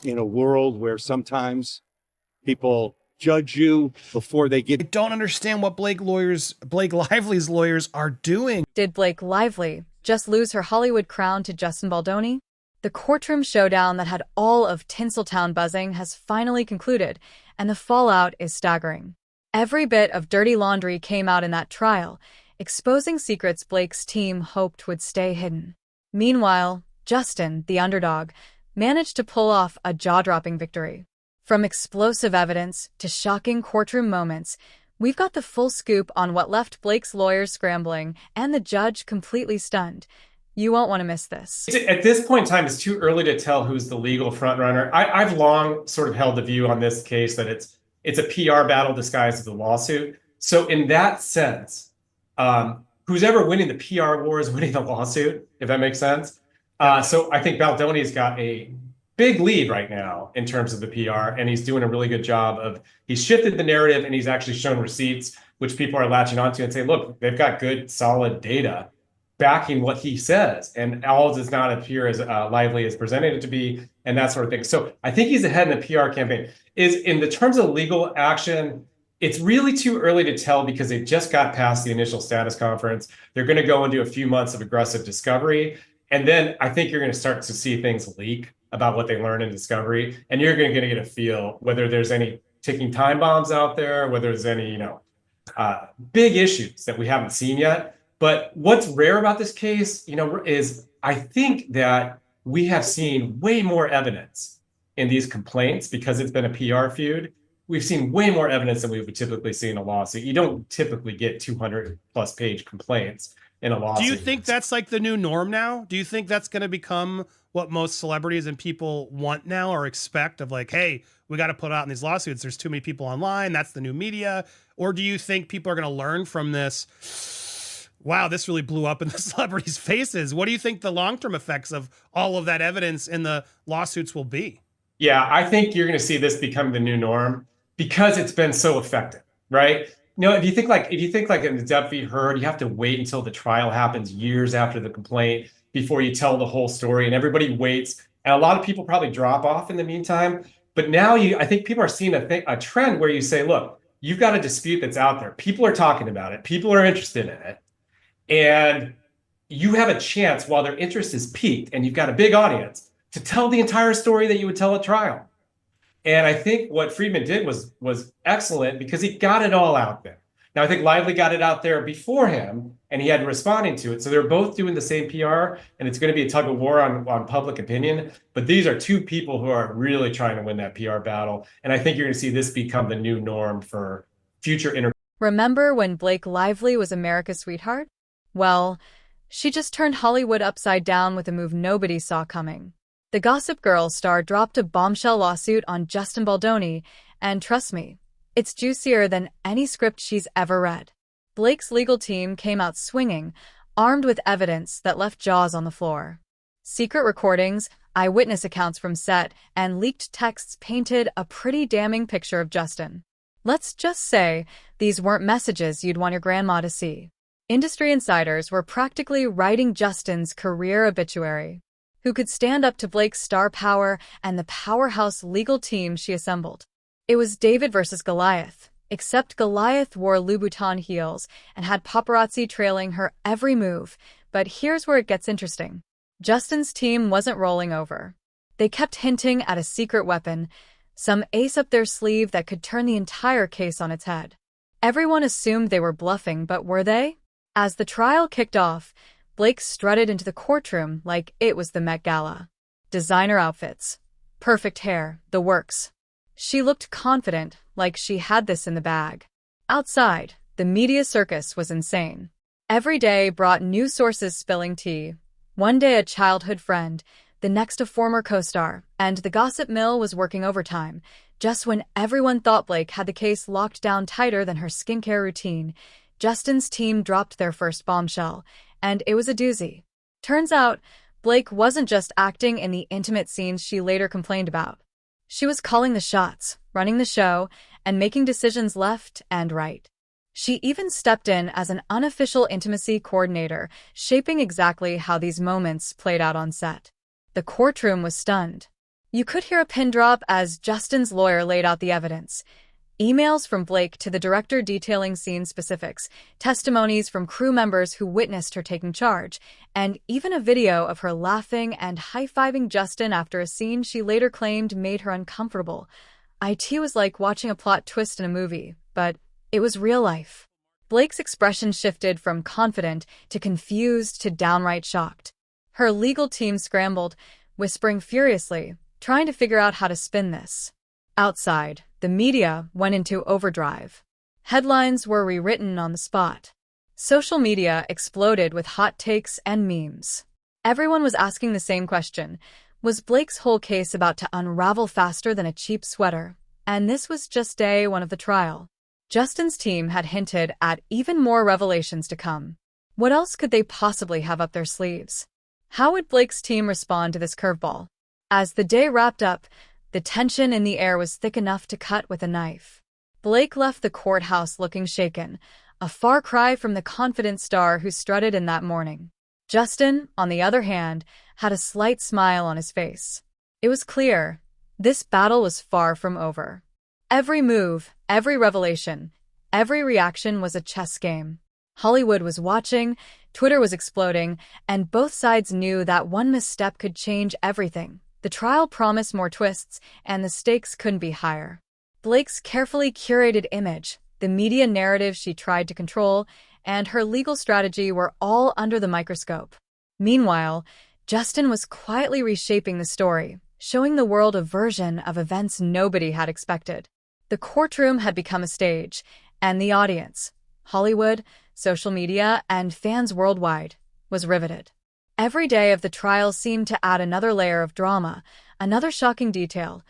in a world where sometimes people judge you before they I get. don't understand what Blake Lively's lawyers are doing. Did Blake Lively just lose her Hollywood crown to Justin Baldoni? The courtroom showdown that had all of Tinseltown buzzing has finally concluded, and the fallout is staggering. Every bit of dirty laundry came out in that trial, exposing secrets Blake's team hoped would stay hidden. Meanwhile, Justin, the underdog, managed to pull off a jaw-dropping victory. From explosive evidence to shocking courtroom moments, we've got the full scoop on what left Blake's lawyers scrambling and the judge completely stunned. You won't want to miss this. At this point in time, it's too early to tell who's the legal frontrunner. I've long sort of held the view on this case that it's a PR battle disguised as a lawsuit. So in that sense, who's ever winning the PR war is winning the lawsuit, if that makes sense. So I think Baldoni's got a big lead right now in terms of the PR, and he's doing a really good job of, he's shifted the narrative and he's actually shown receipts, which people are latching onto and say, look, they've got good, solid data backing what he says, and all does not appear as lively as presented it to be, and that sort of thing. So I think he's ahead in the PR campaign. Is in the terms of legal action, it's really too early to tell because they just got past the initial status conference. They're going to go into a few months of aggressive discovery, and then I think you're going to start to see things leak about what they learn in discovery, and you're going to get a feel whether there's any ticking time bombs out there, whether there's any big issues that we haven't seen yet. But what's rare about this case, is I think that we have seen way more evidence in these complaints because it's been a PR feud. We've seen way more evidence than we would typically see in a lawsuit. You don't typically get 200 plus page complaints in a lawsuit. Do you think that's like the new norm now? Do you think that's going to become what most celebrities and people want now or expect of like, hey, we got to put out in these lawsuits, there's too many people online, that's the new media? Or do you think people are going to learn from this? Wow, this really blew up in the celebrities' faces. What do you think the long-term effects of all of that evidence in the lawsuits will be? Yeah, I think you're going to see this become the new norm because it's been so effective, right? If you think like in the Depp v. Heard, you have to wait until the trial happens years after the complaint before you tell the whole story, and everybody waits. And a lot of people probably drop off in the meantime. But now I think people are seeing a trend where you say, look, you've got a dispute that's out there. People are talking about it. People are interested in it. And you have a chance while their interest is piqued and you've got a big audience to tell the entire story that you would tell at trial. And I think what Friedman did was excellent because he got it all out there. Now, I think Lively got it out there before him and he had responding to it. So they're both doing the same PR, and it's going to be a tug of war on public opinion. But these are two people who are really trying to win that PR battle. And I think you're going to see this become the new norm for future interviews. Remember when Blake Lively was America's sweetheart? Well, she just turned Hollywood upside down with a move nobody saw coming. The Gossip Girl star dropped a bombshell lawsuit on Justin Baldoni, and trust me, it's juicier than any script she's ever read. Blake's legal team came out swinging, armed with evidence that left jaws on the floor. Secret recordings, eyewitness accounts from set, and leaked texts painted a pretty damning picture of Justin. Let's just say these weren't messages you'd want your grandma to see. Industry insiders were practically writing Justin's career obituary. Who could stand up to Blake's star power and the powerhouse legal team she assembled? It was David versus Goliath, except Goliath wore Louboutin heels and had paparazzi trailing her every move. But here's where it gets interesting. Justin's team wasn't rolling over. They kept hinting at a secret weapon, some ace up their sleeve that could turn the entire case on its head. Everyone assumed they were bluffing, but were they? As the trial kicked off, Blake strutted into the courtroom like it was the Met Gala. Designer outfits, perfect hair, the works. She looked confident, like she had this in the bag. Outside, the media circus was insane. Every day brought new sources spilling tea. One day a childhood friend, the next a former co-star, and the gossip mill was working overtime. Just when everyone thought Blake had the case locked down tighter than her skincare routine, Justin's team dropped their first bombshell, and it was a doozy. Turns out, Blake wasn't just acting in the intimate scenes she later complained about. She was calling the shots, running the show, and making decisions left and right. She even stepped in as an unofficial intimacy coordinator, shaping exactly how these moments played out on set. The courtroom was stunned. You could hear a pin drop as Justin's lawyer laid out the evidence. Emails from Blake to the director detailing scene specifics, testimonies from crew members who witnessed her taking charge, and even a video of her laughing and high-fiving Justin after a scene she later claimed made her uncomfortable. It was like watching a plot twist in a movie, but it was real life. Blake's expression shifted from confident to confused to downright shocked. Her legal team scrambled, whispering furiously, trying to figure out how to spin this. Outside, the media went into overdrive. Headlines were rewritten on the spot. Social media exploded with hot takes and memes. Everyone was asking the same question. Was Blake's whole case about to unravel faster than a cheap sweater? And this was just day one of the trial. Justin's team had hinted at even more revelations to come. What else could they possibly have up their sleeves? How would Blake's team respond to this curveball? As the day wrapped up, the tension in the air was thick enough to cut with a knife. Blake left the courthouse looking shaken, a far cry from the confident star who strutted in that morning. Justin, on the other hand, had a slight smile on his face. It was clear, this battle was far from over. Every move, every revelation, every reaction was a chess game. Hollywood was watching, Twitter was exploding, and both sides knew that one misstep could change everything. The trial promised more twists, and the stakes couldn't be higher. Blake's carefully curated image, the media narrative she tried to control, and her legal strategy were all under the microscope. Meanwhile, Justin was quietly reshaping the story, showing the world a version of events nobody had expected. The courtroom had become a stage, and the audience, Hollywood, social media, and fans worldwide, was riveted. Every day of the trial seemed to add another layer of drama, another shocking detail.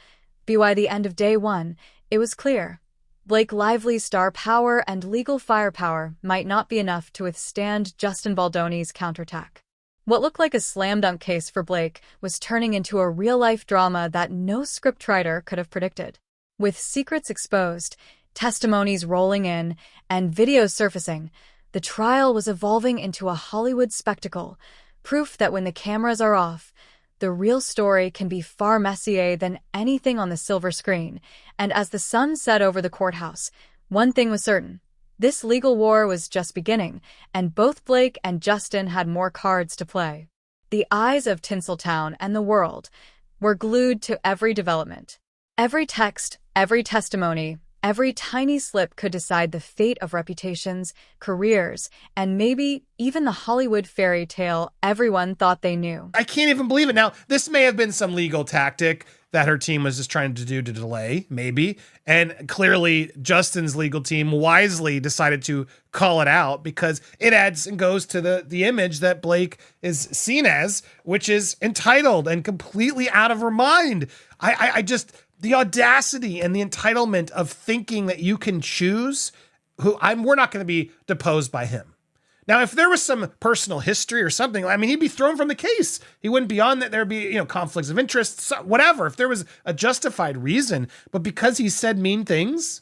By the end of day one, it was clear. Blake Lively's star power and legal firepower might not be enough to withstand Justin Baldoni's counterattack. What looked like a slam-dunk case for Blake was turning into a real-life drama that no scriptwriter could have predicted. With secrets exposed, testimonies rolling in, and videos surfacing, the trial was evolving into a Hollywood spectacle, proof that when the cameras are off, the real story can be far messier than anything on the silver screen. And as the sun set over the courthouse, one thing was certain. This legal war was just beginning, and both Blake and Justin had more cards to play. The eyes of Tinseltown and the world were glued to every development. Every text, every testimony, every tiny slip could decide the fate of reputations, careers, and maybe even the Hollywood fairy tale everyone thought they knew. I can't even believe it. Now, this may have been some legal tactic that her team was just trying to do to delay, maybe. And clearly, Justin's legal team wisely decided to call it out because it adds and goes to the image that Blake is seen as, which is entitled and completely out of her mind. I just... The audacity and the entitlement of thinking that you can choose we're not going to be deposed by him. Now, if there was some personal history or something, I mean, he'd be thrown from the case. He wouldn't be on that. There'd be, conflicts of interest, whatever. If there was a justified reason, but because he said mean things,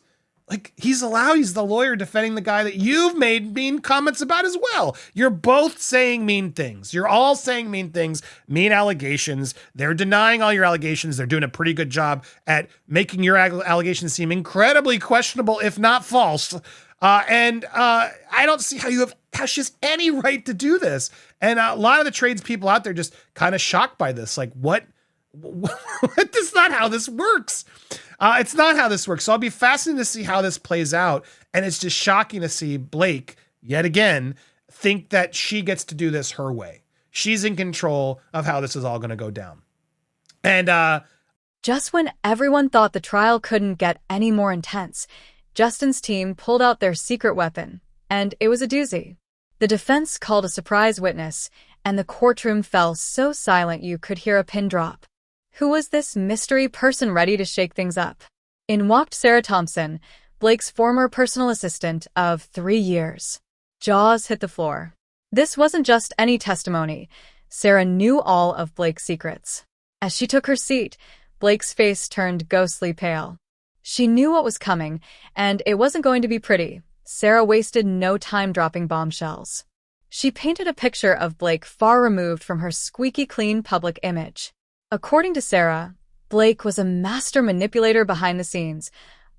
he's the lawyer defending the guy that you've made mean comments about as well. You're both saying mean things. You're all saying mean things, mean allegations. They're denying all your allegations. They're doing a pretty good job at making your allegations seem incredibly questionable, if not false. And I don't see how she has any right to do this. And a lot of the tradespeople out there just kind of shocked by this. What? That's not how this works. It's not how this works. So I'll be fascinated to see how this plays out. And it's just shocking to see Blake, yet again, think that she gets to do this her way. She's in control of how this is all going to go down. And just when everyone thought the trial couldn't get any more intense, Justin's team pulled out their secret weapon, and it was a doozy. The defense called a surprise witness, and the courtroom fell so silent you could hear a pin drop. Who was this mystery person ready to shake things up? In walked Sarah Thompson, Blake's former personal assistant of 3 years. Jaws hit the floor. This wasn't just any testimony. Sarah knew all of Blake's secrets. As she took her seat, Blake's face turned ghostly pale. She knew what was coming, and it wasn't going to be pretty. Sarah wasted no time dropping bombshells. She painted a picture of Blake far removed from her squeaky clean public image. According to Sarah, Blake was a master manipulator behind the scenes,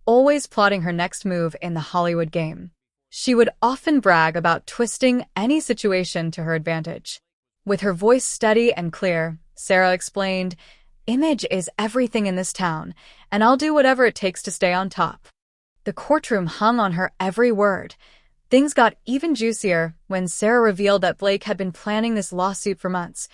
always plotting her next move in the Hollywood game. She would often brag about twisting any situation to her advantage. With her voice steady and clear, Sarah explained, "Image is everything in this town, and I'll do whatever it takes to stay on top." The courtroom hung on her every word. Things got even juicier when Sarah revealed that Blake had been planning this lawsuit for months,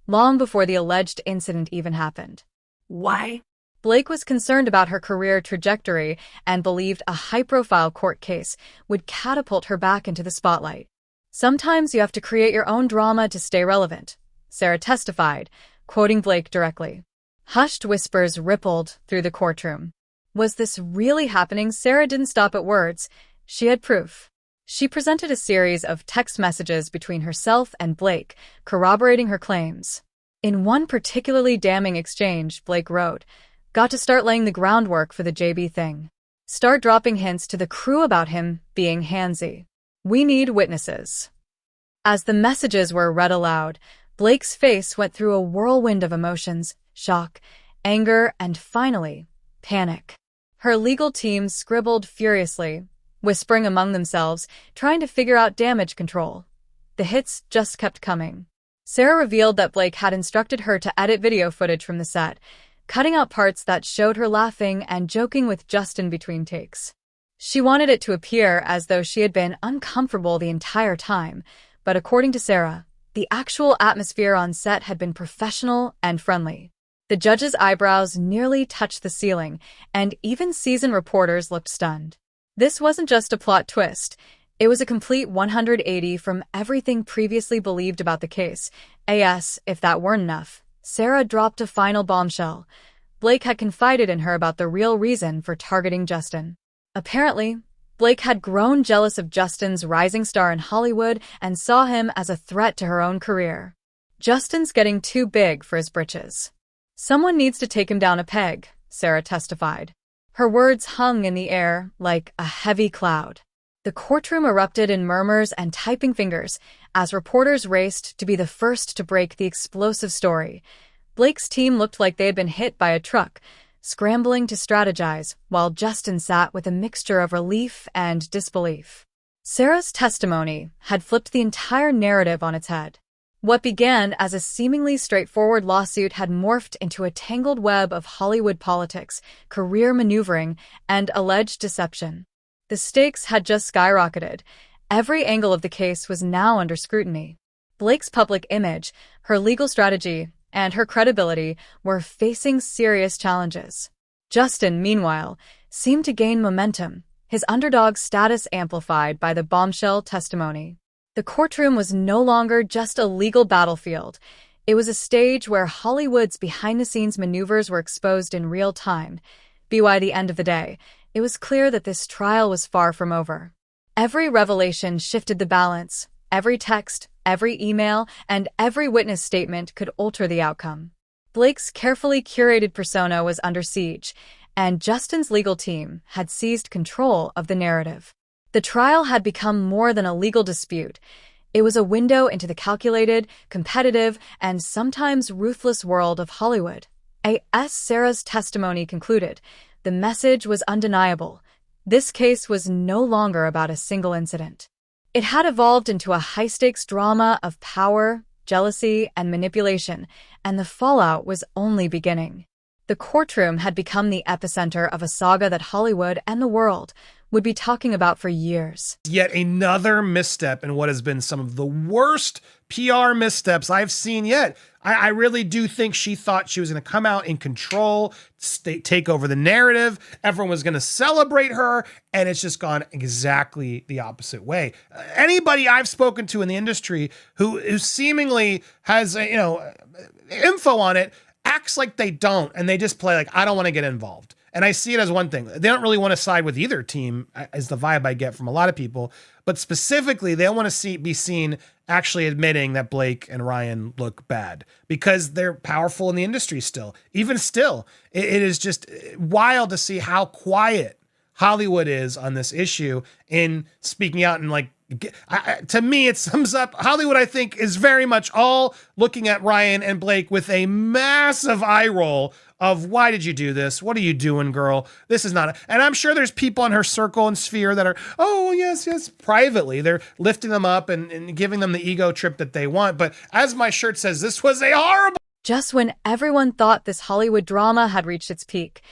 long before the alleged incident even happened. Why? Blake was concerned about her career trajectory and believed a high-profile court case would catapult her back into the spotlight. "Sometimes you have to create your own drama to stay relevant," Sarah testified, quoting Blake directly. Hushed whispers rippled through the courtroom. Was this really happening? Sarah didn't stop at words. She had proof. She presented a series of text messages between herself and Blake, corroborating her claims. In one particularly damning exchange, Blake wrote, "Got to start laying the groundwork for the JB thing. Start dropping hints to the crew about him being handsy. We need witnesses." As the messages were read aloud, Blake's face went through a whirlwind of emotions: shock, anger, and finally, panic. Her legal team scribbled furiously, whispering among themselves, trying to figure out damage control. The hits just kept coming. Sarah revealed that Blake had instructed her to edit video footage from the set, cutting out parts that showed her laughing and joking with Justin between takes. She wanted it to appear as though she had been uncomfortable the entire time, but according to Sarah, the actual atmosphere on set had been professional and friendly. The judge's eyebrows nearly touched the ceiling, and even seasoned reporters looked stunned. This wasn't just a plot twist. It was a complete 180 from everything previously believed about the case. If that weren't enough, Sarah dropped a final bombshell. Blake had confided in her about the real reason for targeting Justin. Apparently, Blake had grown jealous of Justin's rising star in Hollywood and saw him as a threat to her own career. "Justin's getting too big for his britches. Someone needs to take him down a peg," Sarah testified. Her words hung in the air like a heavy cloud. The courtroom erupted in murmurs and typing fingers as reporters raced to be the first to break the explosive story. Blake's team looked like they had been hit by a truck, scrambling to strategize, while Justin sat with a mixture of relief and disbelief. Sarah's testimony had flipped the entire narrative on its head. What began as a seemingly straightforward lawsuit had morphed into a tangled web of Hollywood politics, career maneuvering, and alleged deception. The stakes had just skyrocketed. Every angle of the case was now under scrutiny. Blake's public image, her legal strategy, and her credibility were facing serious challenges. Justin, meanwhile, seemed to gain momentum, his underdog status amplified by the bombshell testimony. The courtroom was no longer just a legal battlefield. It was a stage where Hollywood's behind-the-scenes maneuvers were exposed in real time. By the end of the day, it was clear that this trial was far from over. Every revelation shifted the balance. Every text, every email, and every witness statement could alter the outcome. Blake's carefully curated persona was under siege, and Justin's legal team had seized control of the narrative. The trial had become more than a legal dispute. It was a window into the calculated, competitive, and sometimes ruthless world of Hollywood. As Sarah's testimony concluded, the message was undeniable. This case was no longer about a single incident. It had evolved into a high-stakes drama of power, jealousy, and manipulation, and the fallout was only beginning. The courtroom had become the epicenter of a saga that Hollywood and the world would be talking about for years. Yet another misstep in what has been some of the worst PR missteps I've seen yet. I really do think she thought she was going to come out in control, take over the narrative. Everyone was going to celebrate her, and it's just gone exactly the opposite way. Anybody I've spoken to in the industry who seemingly has, info on it acts like they don't, and they just play like, I don't want to get involved. And I see it as one thing. They don't really want to side with either team, is the vibe I get from a lot of people. But specifically, they don't want to be seen actually admitting that Blake and Ryan look bad because they're powerful in the industry still. Even still, it is just wild to see how quiet Hollywood is on this issue in speaking out. And to me, it sums up Hollywood, I think, is very much all looking at Ryan and Blake with a massive eye roll of why did you do this? What are you doing, girl? This is not, and I'm sure there's people in her circle and sphere that are, oh, yes, privately. They're lifting them up and giving them the ego trip that they want. But as my shirt says, this was a horrible. Just when everyone thought this Hollywood drama had reached its peak,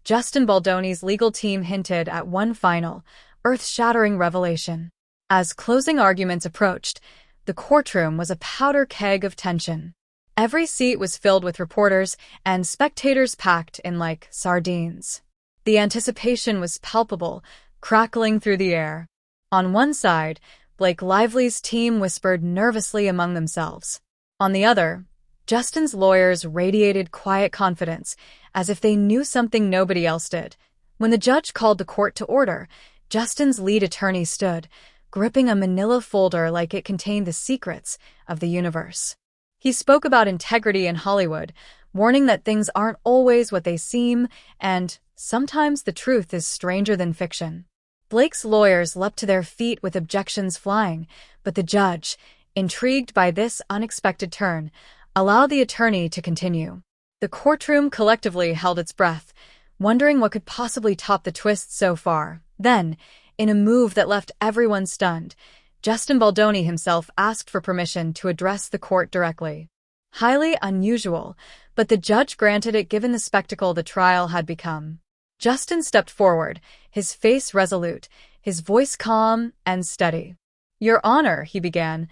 Justin Baldoni's legal team hinted at one final, earth-shattering revelation. As closing arguments approached, the courtroom was a powder keg of tension. Every seat was filled with reporters and spectators packed in like sardines. The anticipation was palpable, crackling through the air. On one side, Blake Lively's team whispered nervously among themselves. On the other, Justin's lawyers radiated quiet confidence, as if they knew something nobody else did. When the judge called the court to order, Justin's lead attorney stood, gripping a manila folder like it contained the secrets of the universe. He spoke about integrity in Hollywood, warning that things aren't always what they seem, and sometimes the truth is stranger than fiction. Blake's lawyers leapt to their feet with objections flying, but the judge, intrigued by this unexpected turn, allowed the attorney to continue. The courtroom collectively held its breath, wondering what could possibly top the twist so far. Then, in a move that left everyone stunned, Justin Baldoni himself asked for permission to address the court directly. Highly unusual, but the judge granted it given the spectacle the trial had become. Justin stepped forward, his face resolute, his voice calm and steady. "Your Honor," he began,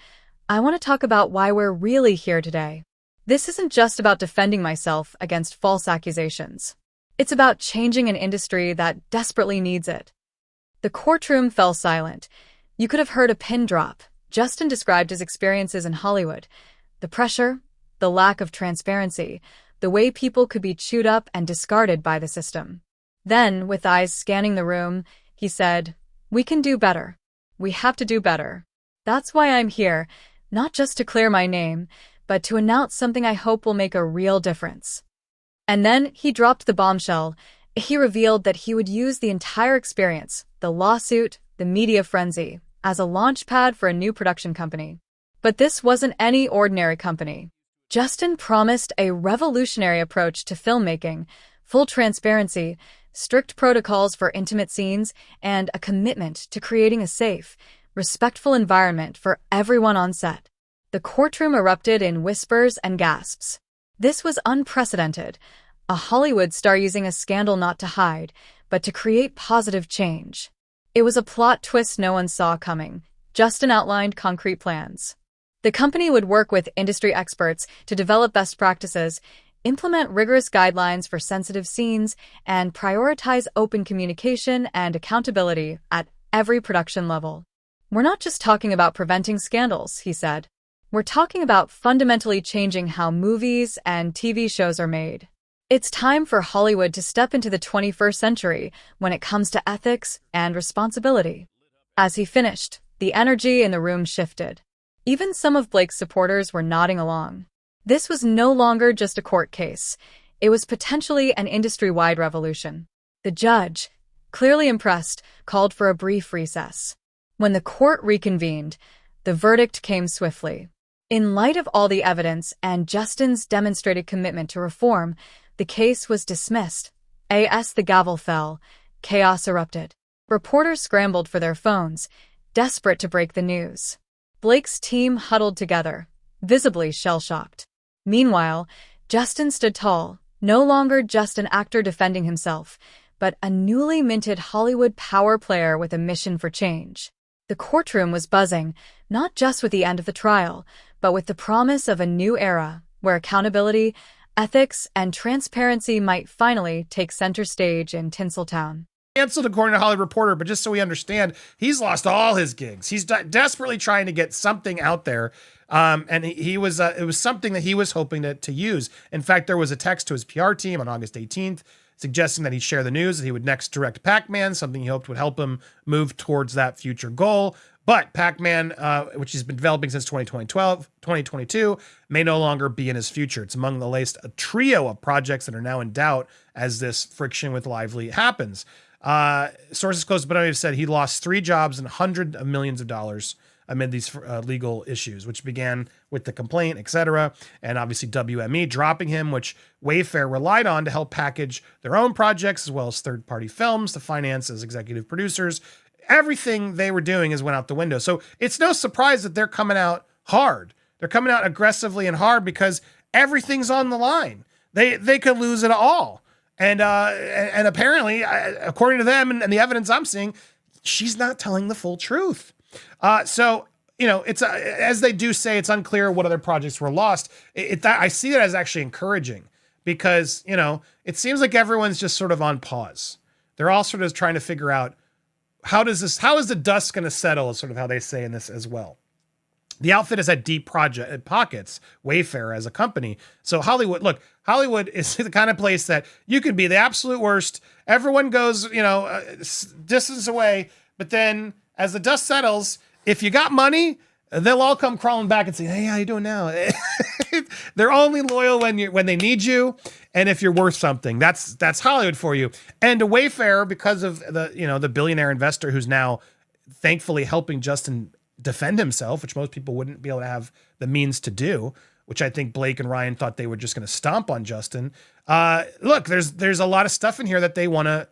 "I want to talk about why we're really here today. This isn't just about defending myself against false accusations. It's about changing an industry that desperately needs it." The courtroom fell silent. You could have heard a pin drop. Justin described his experiences in Hollywood. The pressure, the lack of transparency, the way people could be chewed up and discarded by the system. Then, with eyes scanning the room, he said, "We can do better. We have to do better. That's why I'm here, not just to clear my name, but to announce something I hope will make a real difference." And then he dropped the bombshell. He revealed that he would use the entire experience, the lawsuit, the media frenzy, as a launchpad for a new production company. But this wasn't any ordinary company. Justin promised a revolutionary approach to filmmaking, full transparency, strict protocols for intimate scenes, and a commitment to creating a safe, respectful environment for everyone on set. The courtroom erupted in whispers and gasps. This was unprecedented, a Hollywood star using a scandal not to hide, but to create positive change. It was a plot twist no one saw coming. Justin outlined concrete plans. The company would work with industry experts to develop best practices, implement rigorous guidelines for sensitive scenes, and prioritize open communication and accountability at every production level. "We're not just talking about preventing scandals," he said. "We're talking about fundamentally changing how movies and TV shows are made. It's time for Hollywood to step into the 21st century when it comes to ethics and responsibility." As he finished, the energy in the room shifted. Even some of Blake's supporters were nodding along. This was no longer just a court case. It was potentially an industry-wide revolution. The judge, clearly impressed, called for a brief recess. When the court reconvened, the verdict came swiftly. In light of all the evidence and Justin's demonstrated commitment to reform, the case was dismissed. As the gavel fell, chaos erupted. Reporters scrambled for their phones, desperate to break the news. Blake's team huddled together, visibly shell-shocked. Meanwhile, Justin stood tall, no longer just an actor defending himself, but a newly minted Hollywood power player with a mission for change. The courtroom was buzzing, not just with the end of the trial, but with the promise of a new era, where accountability, ethics, and transparency might finally take center stage in Tinseltown. Canceled according to Hollywood Reporter, but just so we understand, he's lost all his gigs. He's desperately trying to get something out there. And he was, it was something that he was hoping to use. In fact, there was a text to his PR team on August 18th, suggesting that he'd share the news that he would next direct Pac-Man, something he hoped would help him move towards that future goal. But Pac-Man, which he's been developing since 2022, may no longer be in his future. It's among the latest a trio of projects that are now in doubt as this friction with Lively happens. Sources close to Baldoni have said he lost 3 jobs and hundreds of millions of dollars. amid these legal issues, which began with the complaint, etc. And obviously WME dropping him, which Wayfair relied on to help package their own projects as well as third-party films to finance as executive producers. Everything they were doing has went out the window. So it's no surprise that they're coming out hard. They're coming out aggressively and hard because everything's on the line. They could lose it all. And apparently, according to them and the evidence I'm seeing, she's not telling the full truth. So, it's as they do say, it's unclear what other projects were lost. I see it as actually encouraging because, it seems like everyone's just sort of on pause. They're all sort of trying to figure out how is the dust going to settle, is sort of how they say in this as well. The outfit has had deep pockets, Wayfair as a company. So Hollywood is the kind of place that you can be the absolute worst. Everyone goes, distance away. But then as the dust settles, if you got money, they'll all come crawling back and say, hey, how you doing now? They're only loyal when they need you. And if you're worth something, that's Hollywood for you. And to Wayfair, because of the billionaire investor who's now thankfully helping Justin defend himself, which most people wouldn't be able to have the means to do, which I think Blake and Ryan thought they were just going to stomp on Justin. Look, there's a lot of stuff in here that they want to,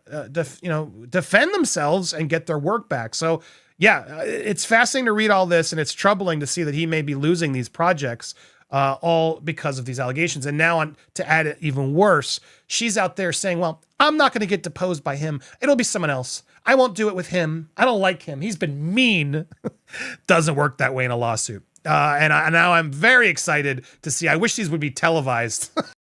defend themselves and get their work back. So yeah, it's fascinating to read all this, and it's troubling to see that he may be losing these projects, all because of these allegations. And now to add it even worse, she's out there saying, well, I'm not going to get deposed by him. It'll be someone else. I won't do it with him. I don't like him. He's been mean. Doesn't work that way in a lawsuit. And now I'm very excited to see. I wish these would be televised.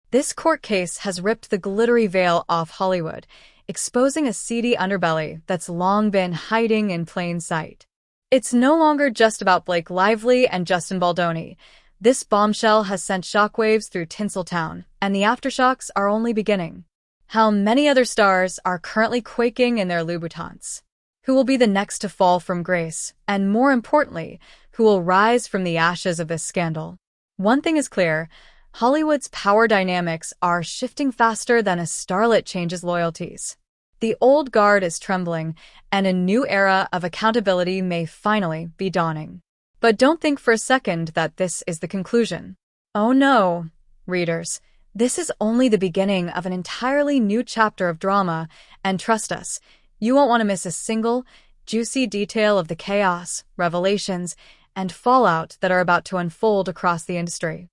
This court case has ripped the glittery veil off Hollywood, exposing a seedy underbelly that's long been hiding in plain sight. It's no longer just about Blake Lively and Justin Baldoni. This bombshell has sent shockwaves through Tinseltown, and the aftershocks are only beginning. How many other stars are currently quaking in their Louboutins? Who will be the next to fall from grace? And more importantly, who will rise from the ashes of this scandal? One thing is clear, Hollywood's power dynamics are shifting faster than a starlet changes loyalties. The old guard is trembling, and a new era of accountability may finally be dawning. But don't think for a second that this is the conclusion. Oh no, readers. This is only the beginning of an entirely new chapter of drama, and trust us, you won't want to miss a single, juicy detail of the chaos, revelations, and fallout that are about to unfold across the industry.